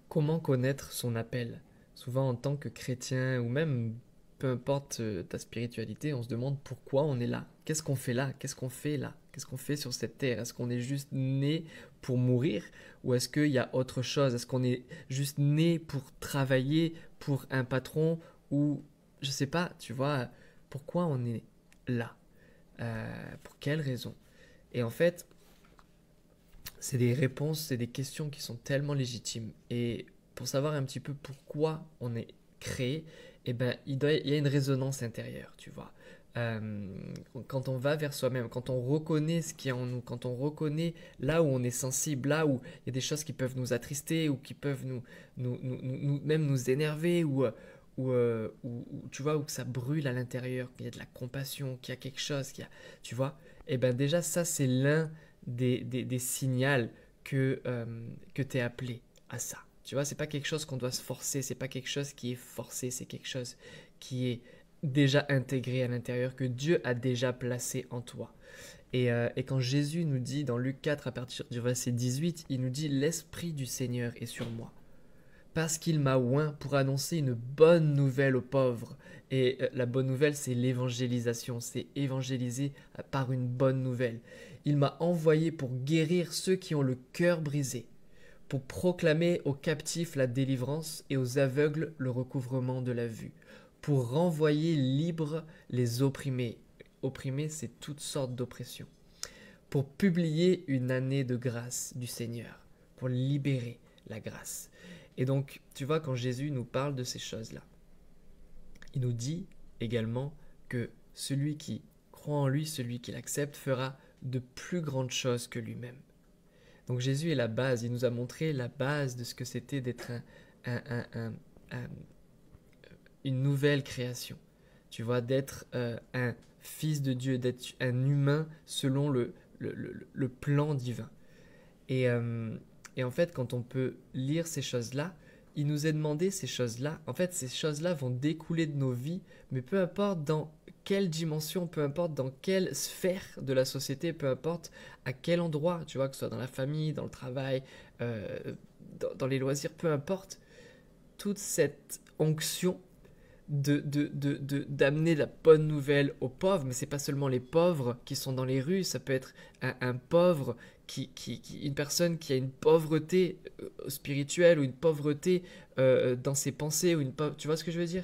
Comment connaître son appel? Souvent en tant que chrétien ou même peu importe ta spiritualité, on se demande pourquoi on est là. Qu'est-ce qu'on fait là? Qu'est-ce qu'on fait là? Qu'est-ce qu'on fait sur cette terre? Est-ce qu'on est juste né pour mourir ou est-ce qu'il y a autre chose? Est-ce qu'on est juste né pour travailler pour un patron ou je sais pas, tu vois, pourquoi on est là? Pour quelle raison? Et en fait, c'est des réponses, c'est des questions qui sont tellement légitimes. Et pour savoir un petit peu pourquoi on est créé, eh ben, il y a une résonance intérieure, tu vois. Euh, Quand on va vers soi-même, quand on reconnaît ce qui est en nous, quand on reconnaît là où on est sensible, là où il y a des choses qui peuvent nous attrister ou qui peuvent même nous énerver ou, tu vois, où que ça brûle à l'intérieur, qu'il y a de la compassion, qu'il y a quelque chose, tu vois, et ben déjà ça c'est l'un des signaux que tu es appelé à ça. Tu vois, c'est pas quelque chose qu'on doit se forcer, c'est pas quelque chose qui est forcé, c'est quelque chose qui est déjà intégré à l'intérieur, que Dieu a déjà placé en toi. Et quand Jésus nous dit dans Luc 4 à partir du verset 18, il nous dit l'Esprit du Seigneur est sur moi parce qu'il m'a oint pour annoncer une bonne nouvelle aux pauvres. Et la bonne nouvelle, c'est l'évangélisation, c'est évangéliser par une bonne nouvelle. Il m'a envoyé pour guérir ceux qui ont le cœur brisé, pour proclamer aux captifs la délivrance et aux aveugles le recouvrement de la vue, pour renvoyer libres les opprimés. Opprimés, c'est toutes sortes d'oppressions. Pour publier une année de grâce du Seigneur, pour libérer la grâce. Et donc, tu vois, quand Jésus nous parle de ces choses-là, il nous dit également que celui qui croit en lui, celui qui l'accepte, fera de plus grandes choses que lui-même. Donc Jésus est la base, il nous a montré la base de ce que c'était d'être un, un, un, un, une nouvelle création. Tu vois, d'être un fils de Dieu, d'être un humain selon le plan divin. Et, euh, et en fait, quand on peut lire ces choses-là, il nous est demandé ces choses-là. En fait, ces choses-là vont découler de nos vies, mais peu importe dans quelle dimension, peu importe dans quelle sphère de la société, peu importe à quel endroit, tu vois, que ce soit dans la famille, dans le travail, euh, dans les loisirs, peu importe, toute cette onction d'amener la bonne nouvelle aux pauvres, mais c'est pas seulement les pauvres qui sont dans les rues, ça peut être un pauvre, une personne qui a une pauvreté spirituelle ou une pauvreté dans ses pensées, tu vois ce que je veux dire.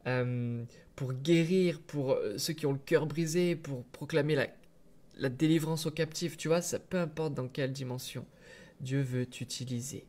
Euh, pour guérir, pour ceux qui ont le cœur brisé, pour proclamer la délivrance aux captifs, tu vois, ça peu importe dans quelle dimension, Dieu veut t'utiliser.